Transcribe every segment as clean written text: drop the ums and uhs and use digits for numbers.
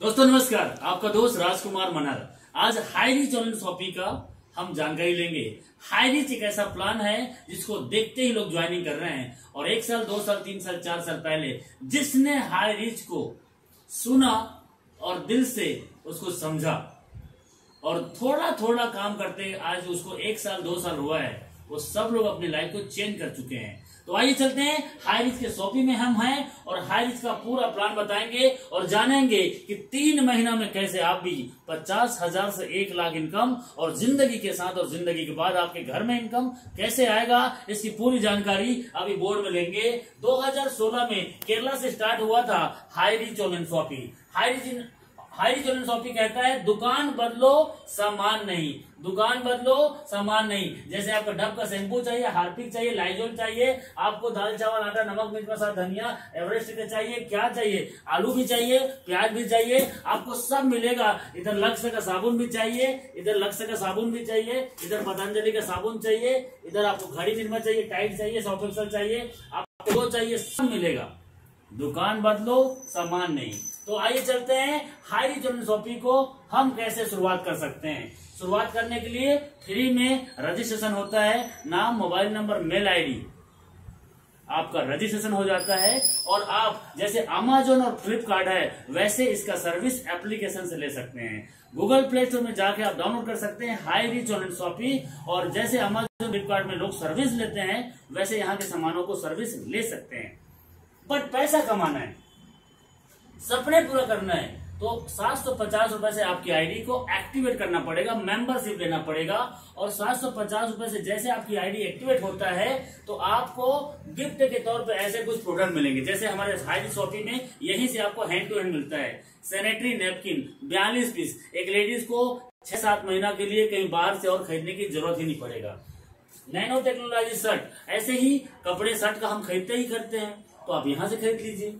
दोस्तों नमस्कार, आपका दोस्त राजकुमार मनहर। आज हाई रीच ऑनलाइन शॉपिंग का हम जानकारी लेंगे। हाई रीच एक ऐसा प्लान है जिसको देखते ही लोग ज्वाइनिंग कर रहे हैं और 1 साल 2 साल 3 साल 4 साल पहले जिसने हाई रीच को सुना और दिल से उसको समझा और थोड़ा थोड़ा काम करते आज उसको 1 साल 2 साल हुआ है, वो सब लोग अपनी लाइफ को चेंज कर चुके हैं। तो आइए चलते हैं, हाई रीच के शॉपिंग में हम हैं और हाई रीच का पूरा प्लान बताएंगे और जानेंगे कि 3 महीना में कैसे आप भी 50,000 से 1 लाख इनकम और जिंदगी के साथ और जिंदगी के बाद आपके घर में इनकम कैसे आएगा, इसकी पूरी जानकारी अभी बोर्ड में लेंगे। 2016 में केरला से स्टार्ट हुआ था high reach online shopping. High reach online shopping कहता है दुकान बदलो सामान नहीं, दुकान बदलो सामान नहीं। जैसे आपको डब का शैम्पू चाहिए, हार्पिक चाहिए, लाइजोल चाहिए, आपको दाल चावल आटा नमक मिर्च मसाला धनिया एवरेस्ट का चाहिए, क्या चाहिए, आलू भी चाहिए, प्याज भी चाहिए, आपको सब मिलेगा। इधर लक्स का साबुन भी चाहिए, इधर लक्स का साबुन भी चाहिए, इधर पतंजलि का साबुन चाहिए, इधर आपको घड़ी निर्मा चाहिए, टाइट चाहिए, सर्फ एक्सेल चाहिए, आपको वो चाहिए, सब मिलेगा। दुकान बदलो सामान नहीं। तो आइए चलते हैं हाई रीच ऑनलाइन शॉपिंग को हम कैसे शुरुआत कर सकते हैं। शुरुआत करने के लिए फ्री में रजिस्ट्रेशन होता है, नाम मोबाइल नंबर मेल आईडी, आपका रजिस्ट्रेशन हो जाता है और आप जैसे अमेजोन और फ्लिपकार्ट है वैसे इसका सर्विस एप्लीकेशन से ले सकते हैं। गूगल प्ले स्टोर में जाके आप डाउनलोड कर सकते हैं हाई रीच ऑनलाइन शॉपिंग, और जैसे अमेजोन फ्लिपकार्ट में लोग सर्विस लेते हैं वैसे यहाँ के सामानों को सर्विस ले सकते हैं। बट पैसा कमाना है, सपने पूरा करना है, तो 750 रुपए से आपकी आईडी को एक्टिवेट करना पड़ेगा, मेंबरशिप लेना पड़ेगा। और 750 रुपए से जैसे आपकी आईडी एक्टिवेट होता है तो आपको गिफ्ट के तौर पे ऐसे कुछ प्रोडक्ट मिलेंगे। जैसे हमारे हाई रीच शॉपिंग में यहीं से आपको हैंड टू हैंड मिलता है सैनिटरी नैपकिन 42 पीस। एक लेडीज को 6-7 महीना के लिए कहीं बाहर से और खरीदने की जरूरत ही नहीं पड़ेगा। नैनो टेक्नोलॉजी शर्ट, ऐसे ही कपड़े शर्ट का हम खरीदते ही करते हैं तो आप यहां से खरीद लीजिए।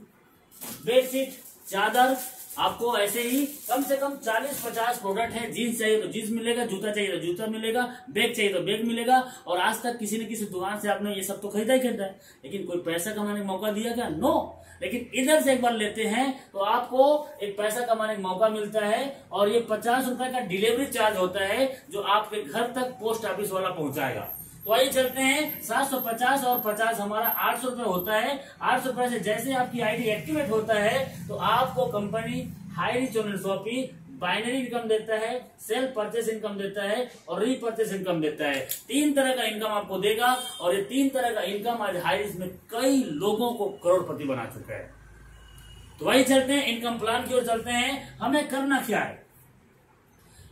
बेडशीट, चादर, आपको ऐसे ही कम से कम 40-50 प्रोडक्ट है। जीन्स चाहिए तो जीन्स मिलेगा, जूता चाहिए तो जूता मिलेगा, बैग चाहिए तो बैग मिलेगा। और आज तक किसी न किसी दुकान से आपने ये सब तो खरीदा ही खरीदा है, लेकिन कोई पैसा कमाने का मौका दिया क्या? नो। लेकिन इधर से एक बार लेते हैं तो आपको एक पैसा कमाने का मौका मिलता है और ये 50 रुपए का डिलीवरी चार्ज होता है जो आपके घर तक पोस्ट ऑफिस वाला पहुंचाएगा। तो आइए चलते हैं, 750 और 50 हमारा 800 रुपए होता है। 800 रुपए से जैसे आपकी आईडी एक्टिवेट होता है तो आपको company high reach online shopping binary income देता है, सेल्फ परचेस इनकम देता है और रीपरचेस इनकम देता है। 3 तरह का इनकम आपको देगा और ये 3 तरह का इनकम आज हाई रीच में कई लोगों को करोड़पति बना चुका है। तो आइए चलते हैं, इनकम प्लान की ओर चलते हैं। हमें करना क्या है,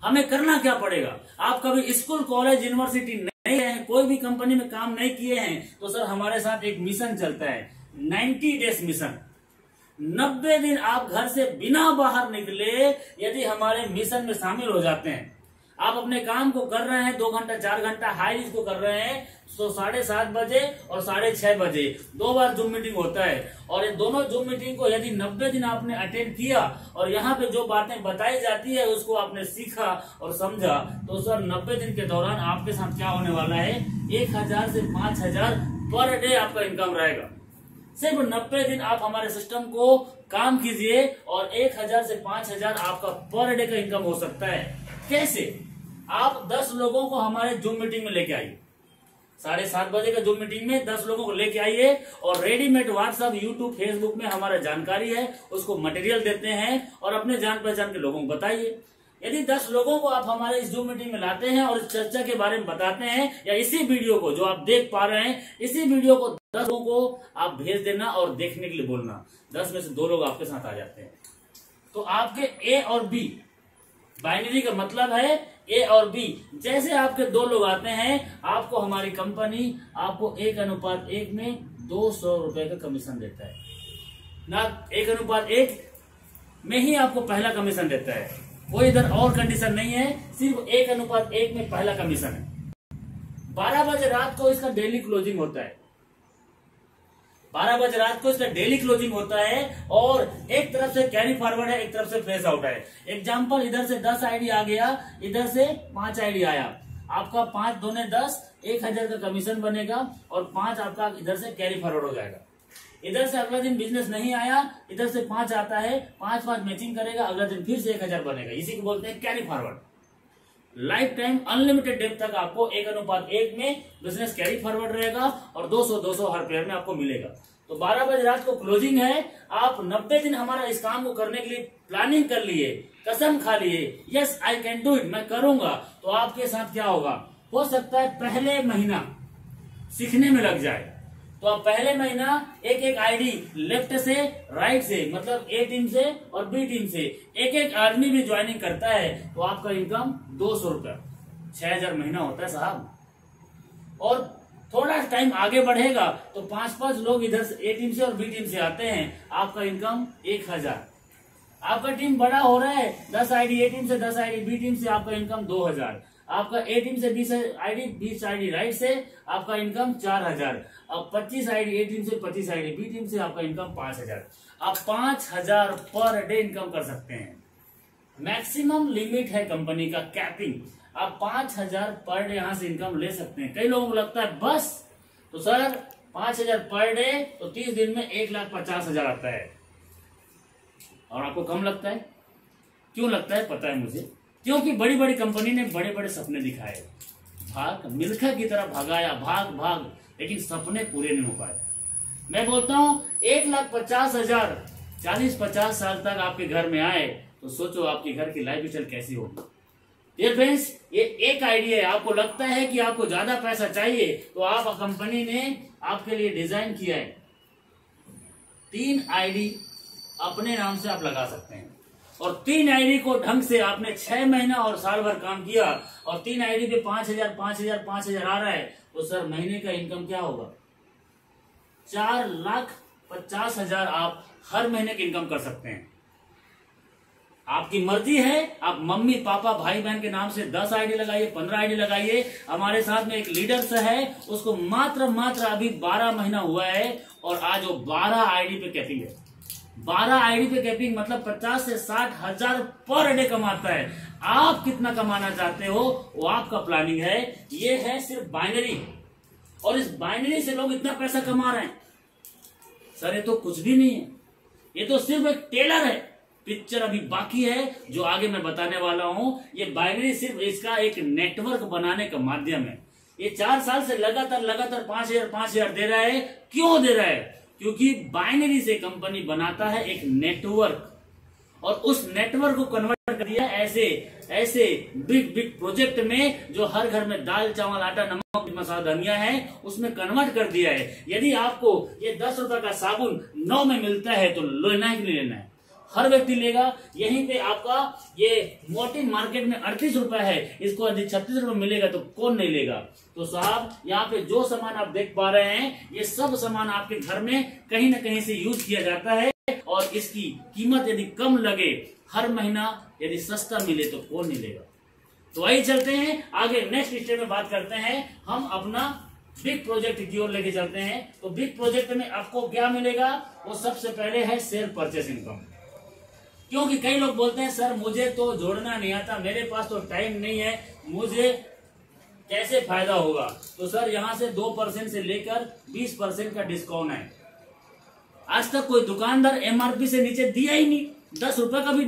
हमें करना क्या पड़ेगा? आप कभी स्कूल कॉलेज यूनिवर्सिटी नहीं गए हैं, कोई भी कंपनी में काम नहीं किए हैं तो सर हमारे साथ एक मिशन चलता है, 90 डेज मिशन। 90 दिन आप घर से बिना बाहर निकले यदि हमारे मिशन में शामिल हो जाते हैं, आप अपने काम को कर रहे हैं 2 घंटा 4 घंटा हाई रीच को कर रहे हैं तो 7:30 बजे और 6:30 बजे 2 बार जूम मीटिंग होता है। और ये दोनों जूम मीटिंग को यदि 90 दिन आपने अटेंड किया और यहाँ पे जो बातें बताई जाती है उसको आपने सीखा और समझा तो सर 90 दिन के दौरान आपके साथ क्या होने वाला है, 1000 से 5000 पर डे आपका इनकम रहेगा। सिर्फ 90 दिन आप हमारे सिस्टम को काम कीजिए और 1000 से 5000 आपका पर डे का इनकम हो सकता है। कैसे? आप 10 लोगों को हमारे जूम मीटिंग में लेके आइए, 7:30 बजे का जूम मीटिंग में 10 लोगों को लेके आइए और रेडीमेड व्हाट्सएप, यूट्यूब, फेसबुक में हमारा जानकारी है उसको मटेरियल देते हैं और अपने जान पहचान के लोगों को बताइए। यदि 10 लोगों को आप हमारे इस जूम मीटिंग में लाते हैं और इस चर्चा के बारे में बताते हैं या इसी वीडियो को जो आप देख पा रहे हैं इसी वीडियो को 10 लोगों को आप भेज देना और देखने के लिए बोलना, 10 में से 2 लोग आपके साथ आ जाते हैं तो आपके ए और बी, बाइनरी का मतलब है ए और बी, जैसे आपके 2 लोग आते हैं आपको हमारी कंपनी आपको 1:1 में 200 रुपए का कमीशन देता है ना। 1:1 में ही आपको पहला कमीशन देता है, कोई इधर और कंडीशन नहीं है, सिर्फ 1:1 में पहला कमीशन है। 12 बजे रात को इसका डेली क्लोजिंग होता है, 12 बजे रात को इसका डेली क्लोजिंग होता है और एक तरफ से कैरी फॉरवर्ड है, एक तरफ से फ्रेश आउट है। एग्जांपल, इधर से 10 आईडी आ गया, इधर से 5 आईडी आया, आपका 5 दूने 10, 1000 का कमीशन बनेगा और 5 आपका इधर से कैरी फॉरवर्ड हो जाएगा। इधर से अगला दिन बिजनेस नहीं आया, इधर से 5 आता है, 5 मैचिंग करेगा, अगला दिन फिर से 1000 बनेगा। इसी को बोलते हैं carry forward. Life time unlimited date तक आपको 1:1 में बिजनेस कैरी फॉरवर्ड रहेगा और 200 हर पेयर में आपको मिलेगा। तो 12 बजे रात को क्लोजिंग है। आप 90 दिन हमारा इस काम को करने के लिए प्लानिंग कर लिए, कसम खा लिए, yes I can do it, मैं करूंगा। तो आपके साथ क्या होगा, हो सकता है पहले महीना सीखने में लग जाए। तो आप पहले महीना एक आईडी लेफ्ट से राइट से, मतलब ए टीम से और बी टीम से एक आदमी भी ज्वाइनिंग करता है तो आपका इनकम 200 रुपया, 6000 महीना होता है साहब। और थोड़ा टाइम आगे बढ़ेगा तो 5 लोग इधर से ए टीम से और बी टीम से आते हैं, आपका इनकम 1000। आपका टीम बड़ा हो रहा है, 10 आईडी ए टीम से, 10 आईडी बी टीम से, आपका इनकम 2000। आपका ए टीम से 20 आईडी राइट से, आपका इनकम 4000। अब 25 आईडी ए टीम से, 25 आईडी बी टीम से, आपका इनकम 5000। आप 5000 पर डे इनकम कर सकते हैं। मैक्सिमम लिमिट है कंपनी का कैपिंग, आप 5000 पर डे यहां से इनकम ले सकते हैं। कई लोगों को लगता है बस, तो सर 5000 पर डे तो 30 दिन में 1,50,000 आता है। और आपको कम लगता है, क्यों लगता है पता है मुझे, क्योंकि बड़ी बड़ी कंपनी ने बड़े बड़े सपने दिखाए, भाग मिल्खा की तरह भगाया, भाग, लेकिन सपने पूरे नहीं हो पाए। मैं बोलता हूं 1,50,000 40-50 साल तक आपके घर में आए तो सोचो आपके घर की लाइफ स्टाइल कैसी होगी। ये फ्रेंड्स, ये एक आइडिया है। आपको लगता है कि आपको ज्यादा पैसा चाहिए तो आप कंपनी ने आपके लिए डिजाइन किया है, 3 आईडी अपने नाम से आप लगा सकते हैं। और 3 आईडी को ढंग से आपने 6 महीना और साल भर काम किया और 3 आईडी पे 5,000 आ रहा है तो सर महीने का इनकम क्या होगा, 4,50,000 आप हर महीने की इनकम कर सकते हैं। आपकी मर्जी है, आप मम्मी पापा भाई बहन के नाम से 10 आईडी लगाइए, 15 आईडी लगाइए। हमारे साथ में एक लीडर है, उसको मात्र अभी 12 महीना हुआ है और आज वो 12 आईडी पे कैपिंग है। 12 आईडी पे कैपिंग मतलब 50 से 60 हजार पर डे कमाता है। आप कितना कमाना चाहते हो वो आपका प्लानिंग है। ये है सिर्फ बाइनरी, और इस बाइनरी से लोग इतना पैसा कमा रहे हैं। सर ये तो कुछ भी नहीं है, ये तो सिर्फ एक टेलर है। पिक्चर अभी बाकी है जो आगे मैं बताने वाला हूं। ये बाइनरी सिर्फ इसका एक नेटवर्क बनाने का माध्यम है। ये 4 साल से लगातार 5,000 दे रहा है। क्यों दे रहा है? क्योंकि बाइनरी से कंपनी बनाता है एक नेटवर्क, और उस नेटवर्क को कन्वर्ट कर दिया ऐसे बिग प्रोजेक्ट में जो हर घर में दाल चावल आटा नमक मसाला धनिया है उसमें कन्वर्ट कर दिया है। यदि आपको ये 10 रुपए का साबुन 9 में मिलता है तो लेना है कि नहीं लेना है? हर व्यक्ति लेगा। यहीं पे आपका ये मोटी मार्केट में 38 रुपए है, इसको यदि 36 रुपए मिलेगा तो कौन नहीं लेगा? तो साहब यहाँ पे जो सामान आप देख पा रहे हैं ये सब सामान आपके घर में कहीं ना कहीं से यूज किया जाता है, और इसकी कीमत यदि कम लगे, हर महीना यदि सस्ता मिले तो कौन नहीं लेगा? तो वही चलते हैं आगे, नेक्स्ट स्टेप में बात करते हैं। हम अपना बिग प्रोजेक्ट की ओर लेके चलते हैं। तो बिग प्रोजेक्ट में आपको क्या मिलेगा? वो सबसे पहले है शेयर परचेस इनकम। क्योंकि कई लोग बोलते हैं सर मुझे तो जोड़ना नहीं आता, मेरे पास तो टाइम नहीं है, मुझे कैसे फायदा होगा? तो सर यहाँ से 2% से लेकर 20% का डिस्काउंट है। आज तक कोई दुकानदार एमआरपी से नीचे दिया ही नहीं, 10 रुपए का भी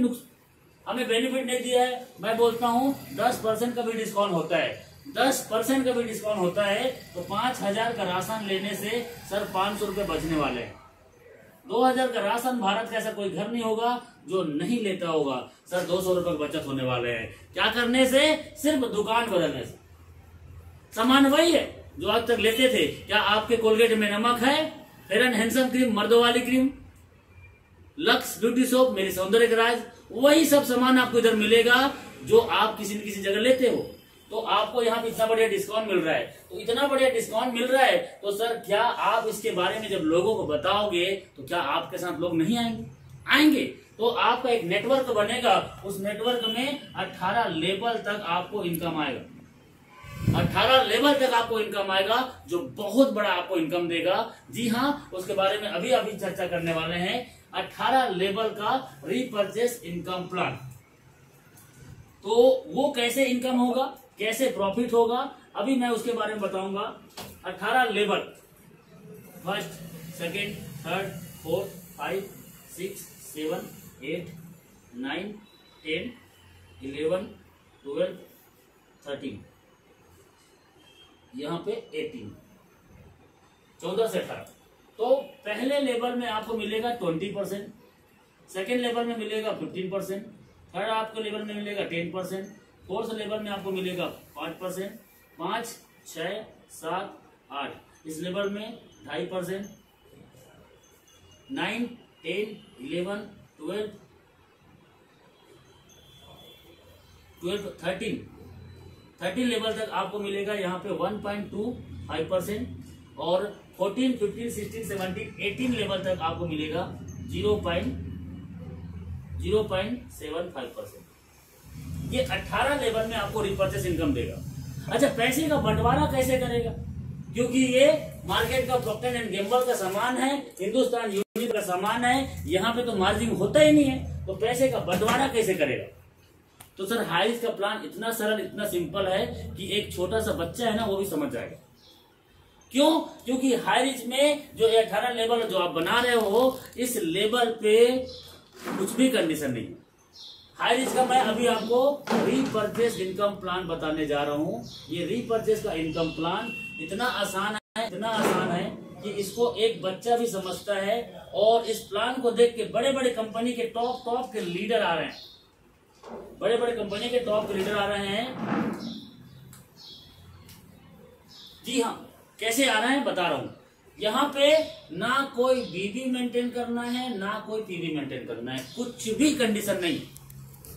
हमें बेनिफिट नहीं दिया है। मैं बोलता हूँ 10% का भी डिस्काउंट होता है, 10% का भी डिस्काउंट होता है तो 5,000 का राशन लेने से सर 500 रुपए बचने वाले हैं। 2,000 का राशन भारत का ऐसा कोई घर नहीं होगा जो नहीं लेता होगा। सर 200 रुपए की बचत होने वाले हैं। क्या करने से? सिर्फ दुकान बदलने से। सामान वही है जो आज तक लेते थे। क्या आपके कोलगेट में नमक है? फेयर एंड हैंडसम क्रीम, मर्दों वाली क्रीम, लक्स ब्यूटी सोप, मेरी सौंदर्य का राज, वही सब सामान आपको इधर मिलेगा जो आप किसी न किसी जगह लेते हो। तो आपको यहाँ पे इतना बढ़िया डिस्काउंट मिल रहा है। तो इतना बढ़िया डिस्काउंट मिल रहा है तो सर क्या आप इसके बारे में जब लोगों को बताओगे तो क्या आपके साथ लोग नहीं आएंगे? आएंगे। तो आपका एक नेटवर्क बनेगा, उस नेटवर्क में 18 लेवल तक आपको इनकम आएगा। 18 लेवल तक आपको इनकम आएगा जो बहुत बड़ा आपको इनकम देगा। जी हाँ, उसके बारे में अभी चर्चा करने वाले हैं। 18 लेवल का रीपरचेस इनकम प्लान। तो वो कैसे इनकम होगा, कैसे प्रॉफिट होगा, अभी मैं उसके बारे में बताऊंगा। 18 level, first, second, third, fourth, 5, 6, 7, 8, 9, 10, 11, 12, 13, यहाँ पे 18, 14 से 18। तो पहले लेवल में आपको मिलेगा 20%, सेकेंड लेवल में मिलेगा 15%, थर्ड आपको लेवल में मिलेगा 10%, फोर्थ लेवल में आपको मिलेगा 5%, 5, 6, 7, 8, इस लेवल में 2.5%, 9, 10, 11, 12, 13 लेवल तक आपको मिलेगा यहाँ पे 1.25%, और 14, 15, 16, 17, 18 लेवल तक आपको मिलेगा 0.75%। ये 18 लेवल में आपको रिपर्चेस इनकम देगा। अच्छा, पैसे का बंटवारा कैसे करेगा? क्योंकि ये मार्केट का प्रॉक्टर एंड गैम्बल का सामान है, हिंदुस्तान यूनिवर्सिटी का सामान है, यहाँ पे तो मार्जिन होता ही नहीं है, तो पैसे का बंटवारा कैसे करेगा? तो सर हाईरिच का प्लान इतना सरल, इतना सिंपल है कि एक छोटा सा बच्चा है ना, वो भी समझ जाएगा। क्यों? क्योंकि हाईरिच में जो 18 लेवल जो आप बना रहे हो, इस लेवल पे कुछ भी कंडीशन नहीं है। हाईरिच का मैं अभी आपको रीपर्चेस इनकम प्लान बताने जा रहा हूँ। ये रीपर्चेस का इनकम प्लान इतना आसान है कि इसको एक बच्चा भी समझता है, और इस प्लान को देख के बड़े बड़े कंपनी के टॉप के लीडर आ रहे हैं, जी हाँ। कैसे आ रहे हैं बता रहा हूं। यहाँ पे ना कोई बीबी मेंटेन करना है, ना कोई पीवी मेंटेन करना है, कुछ भी कंडीशन नहीं।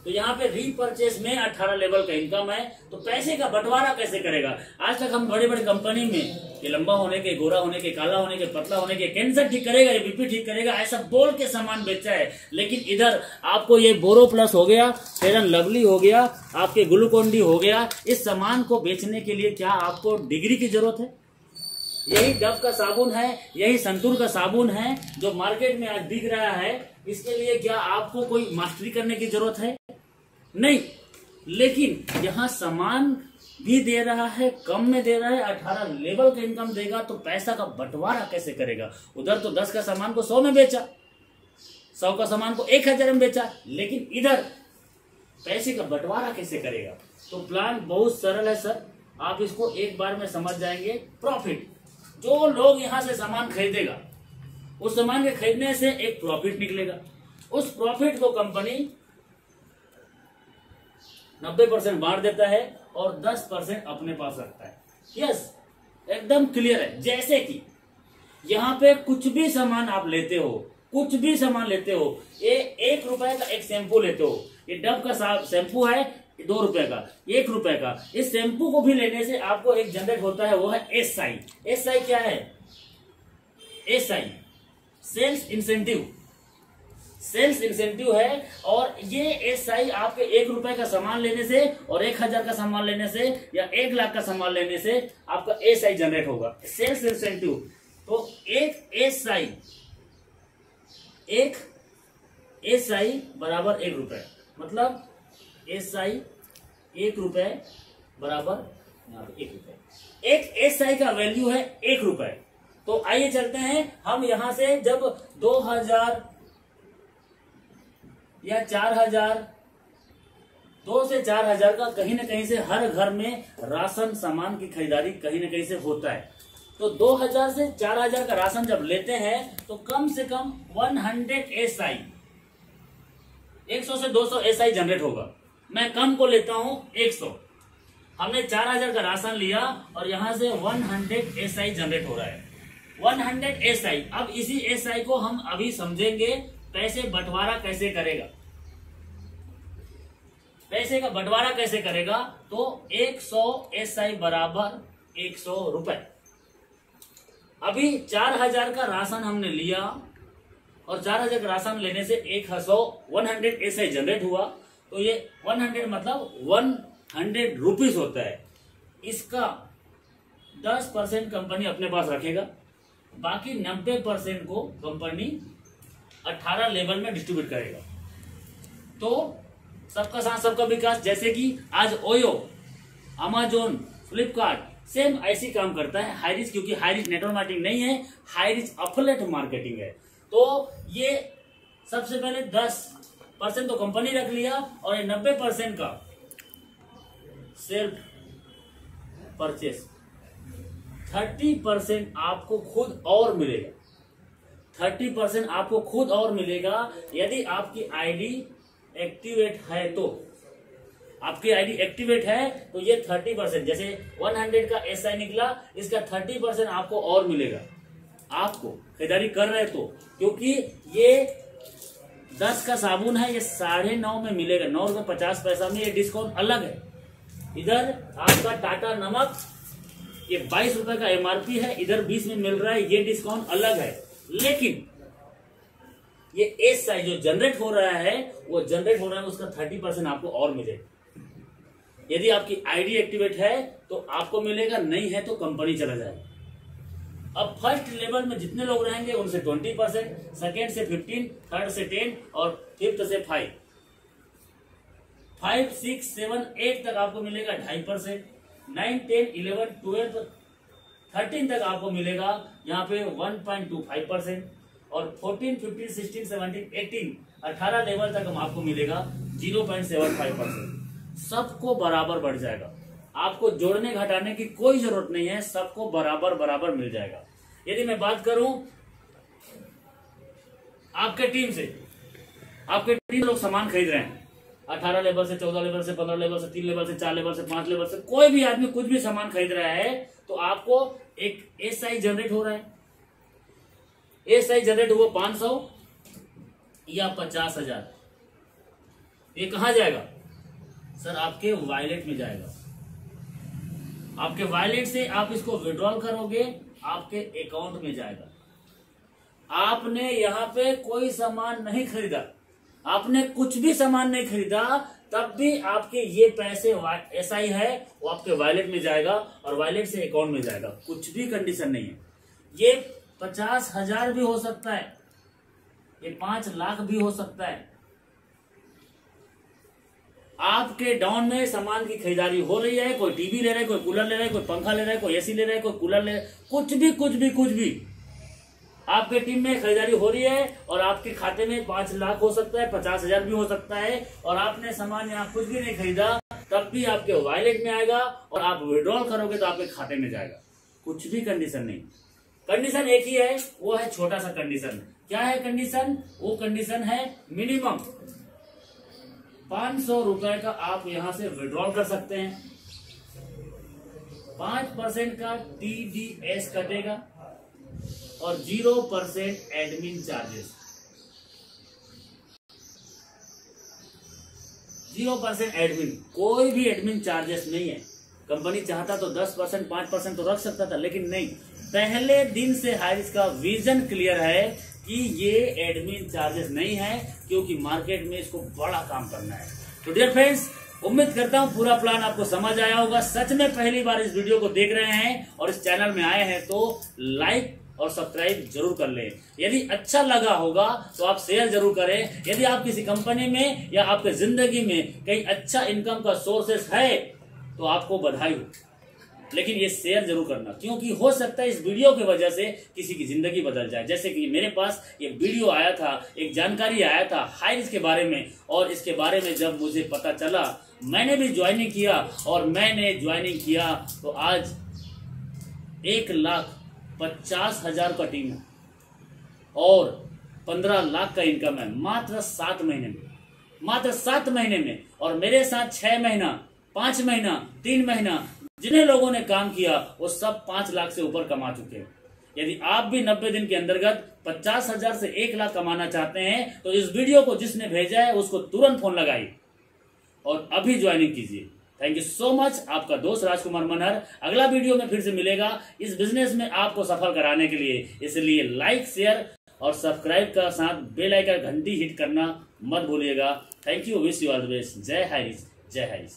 तो यहाँ पे रीपर्चेस में 18 लेवल का इनकम है। तो पैसे का बंटवारा कैसे करेगा? आज तक हम बड़े बड़े कंपनी में ये लंबा होने के, गोरा होने के, काला होने के, पतला होने के, कैंसर ठीक करेगा, ये बीपी ठीक करेगा, ऐसा बोल के सामान बेचा है। लेकिन इधर आपको ये बोरो प्लस हो गया, फेयर एंड लवली हो गया, आपके ग्लूकोन डी हो गया, इस सामान को बेचने के लिए क्या आपको डिग्री की जरूरत है? यही डव का साबुन है, यही संतूर का साबुन है जो मार्केट में आज बिक रहा है, इसके लिए क्या आपको कोई मास्टरी करने की जरूरत है? नहीं। लेकिन यहाँ सामान भी दे रहा है, कम में दे रहा है, 18 लेवल का इनकम देगा, तो पैसा का बंटवारा कैसे करेगा? उधर तो 10 का सामान को 100 में बेचा, 100 का सामान को 1000 में बेचा, लेकिन इधर पैसे का बंटवारा कैसे करेगा? तो प्लान बहुत सरल है सर, आप इसको एक बार में समझ जाएंगे। प्रॉफिट, जो लोग यहाँ से सामान खरीदेगा, उस सामान के खरीदने से एक प्रॉफिट निकलेगा। उस प्रॉफिट को कंपनी 90% बांट देता है और 10% अपने पास रखता है। यस, एकदम क्लियर है। जैसे कि यहाँ पे कुछ भी सामान आप लेते हो, ये 1 रुपए का एक शैम्पू लेते हो, ये डव का शैम्पू है 2 रुपए का, 1 रुपए का। इस शैम्पू को भी लेने से आपको एक जनरेट होता है, वो है SI। SI क्या है? SI सेल्स इंसेंटिव है। और ये SI आपके 1 रुपए का सामान लेने से और 1000 का सामान लेने से या 1 लाख का सामान लेने से आपका SI जनरेट होगा, सेल्स इंसेंटिव। तो एक SI बराबर 1 रुपए, मतलब SI 1 रुपए बराबर 1 रुपए। एक SI का वैल्यू है 1 रुपए। तो आइए चलते हैं हम यहां से, जब 2000 या 4000, 2 से 4000 का कहीं ना कहीं से हर घर में राशन सामान की खरीदारी कहीं ना कहीं से होता है। तो 2000 से 4000 का राशन जब लेते हैं तो कम से कम 100 SI, 100 से 200 SI जनरेट होगा। मैं कम को लेता हूं 100। हमने 4000 का राशन लिया और यहां से 100 SI जनरेट हो रहा है, 100 SI। अब इसी SI को हम अभी समझेंगे पैसे बंटवारा कैसे करेगा। पैसे का बंटवारा कैसे करेगा? तो 100 SI बराबर 100 रुपए। अभी 4000 का राशन हमने लिया और 4000 का राशन लेने से 100 SI जनरेट हुआ। तो ये 100 मतलब 100 रुपीज होता है। इसका 10% कंपनी अपने पास रखेगा, बाकी 90% को कंपनी 18 लेवल में डिस्ट्रीब्यूट करेगा। तो सबका साथ सबका विकास, जैसे कि आज ओयो, अमेजोन, फ्लिपकार्ट सेम ऐसी काम करता है हाईरिच, क्योंकि हाईरिच नेटवर्क मार्केटिंग नहीं है, हाईरिच एफिलिएट मार्केटिंग है। तो ये सबसे पहले 10% तो कंपनी रख लिया और ये 90% का सेल्फ परचेस, 30% आपको खुद और मिलेगा। 30% आपको खुद और मिलेगा यदि आपकी आईडी एक्टिवेट है। तो आपकी आईडी एक्टिवेट है तो ये 30%, जैसे 100 का एसआई निकला, इसका 30% आपको और मिलेगा। आपको खरीदारी कर रहे तो, क्योंकि ये 10 का साबुन है, ये 9.5 में मिलेगा, 9 रुपए 50 पैसा में, ये डिस्काउंट अलग है। इधर आपका टाटा नमक ये 22 रुपए का एमआरपी है, इधर 20 में मिल रहा है, ये डिस्काउंट अलग है। लेकिन ये एसआई जो जनरेट हो रहा है, वो जनरेट हो रहा है, उसका 30% आपको और मिलेगा। यदि आपकी आईडी एक्टिवेट है तो आपको मिलेगा, नहीं है तो कंपनी चला जाएगा। अब फर्स्ट लेवल में जितने लोग रहेंगे उनसे 20%, सेकेंड से 15, थर्ड से 10 और फिफ्थ से 5, 6, 7, 8 तक आपको मिलेगा 2.5%, 9, 10, 11, 12, 13 तक आपको मिलेगा यहाँ पे 1.25% और 14, 15, 16, 17, 18 लेवल तक हम आपको मिलेगा 0.75%। सबको बराबर बढ़ जाएगा, आपको जोड़ने घटाने की कोई जरूरत नहीं है, सबको बराबर बराबर मिल जाएगा। यदि मैं बात करूं आपके टीम से, आपके टीम लोग सामान खरीद रहे हैं 18 लेवल से, 14 लेवल से, 15 लेवल से, 3 लेवल से, 4 लेवल से, 5 लेवल से, कोई भी आदमी कुछ भी सामान खरीद रहा है तो आपको एक एसआई जनरेट हो रहा है। एसआई जनरेट हुआ 500 या 50,000, ये कहां जाएगा सर? आपके वॉलेट में जाएगा। आपके वॉलेट से आप इसको विड्रॉल करोगे, आपके अकाउंट में जाएगा। आपने यहाँ पे कोई सामान नहीं खरीदा, आपने कुछ भी सामान नहीं खरीदा, तब भी आपके ये पैसे एसआई है वो आपके वॉलेट में जाएगा और वॉलेट से अकाउंट में जाएगा। कुछ भी कंडीशन नहीं है। ये 50,000 भी हो सकता है, ये 5 लाख भी हो सकता है। आपके डाउन में सामान की खरीदारी हो रही है, कोई टीवी ले रहा है, कोई कूलर ले रहा है, कोई पंखा ले रहा है, कोई एसी ले रहा है, कोई कूलर ले रहा है, कुछ भी आपके टीम में खरीदारी हो रही है और आपके खाते में 5 लाख हो सकता है, 50,000 भी हो सकता है और आपने सामान यहाँ कुछ भी नहीं खरीदा, तब भी आपके वॉलेट में आएगा और आप विड्रॉल करोगे तो आपके खाते में जाएगा। कुछ भी कंडीशन नहीं, कंडीशन एक ही है, वो है छोटा सा कंडीशन। क्या है कंडीशन? वो कंडीशन है मिनिमम 500 रुपए का आप यहां से विड्रॉल कर सकते हैं। 5% का टीडीएस कटेगा और 0% एडमिन चार्जेस, 0% एडमिन, कोई भी एडमिन चार्जेस नहीं है। कंपनी चाहता तो 10%, 5% तो रख सकता था, लेकिन नहीं। पहले दिन से हाईरिच का विजन क्लियर है कि ये एडमिन चार्जेस नहीं है, क्योंकि मार्केट में इसको बड़ा काम करना है। तो डियर फ्रेंड्स, उम्मीद करता हूं पूरा प्लान आपको समझ आया होगा। सच में पहली बार इस वीडियो को देख रहे हैं और इस चैनल में आए हैं तो लाइक और सब्सक्राइब जरूर कर लें। यदि अच्छा लगा होगा तो आप शेयर जरूर करें। यदि आप किसी कंपनी में या आपके जिंदगी में कहीं अच्छा इनकम का सोर्सेस है तो आपको बधाई हो, लेकिन ये शेयर जरूर करना, क्योंकि हो सकता है इस वीडियो की वजह से किसी की जिंदगी बदल जाए। जैसे कि मेरे पास ये वीडियो आया था, एक जानकारी आया था हाईरिच के बारे में, और इसके बारे में जब मुझे पता चला मैंने भी ज्वाइनिंग किया, और मैंने ज्वाइनिंग किया तो आज 1,50,000 का टीम है और 15 लाख का इनकम है मात्र 7 महीने में, मात्र 7 महीने में। और मेरे साथ 6 महीना, 5 महीना, 3 महीना जिन्हें लोगों ने काम किया वो सब 5 लाख से ऊपर कमा चुके हैं। यदि आप भी 90 दिन के अंतर्गत 50,000 से 1 लाख कमाना चाहते हैं तो इस वीडियो को जिसने भेजा है उसको तुरंत फोन लगाइए और अभी ज्वाइनिंग कीजिए। Thank you so much. आपका दोस्त राजकुमार मनहर अगला वीडियो में फिर से मिलेगा इस बिजनेस में आपको सफल कराने के लिए। इसलिए लाइक, शेयर और सब्सक्राइब का साथ बेल आइकन घंटी हिट करना मत भूलिएगा। Thank you, wish you all the best. जय हाईरिच, जय हाईरिच।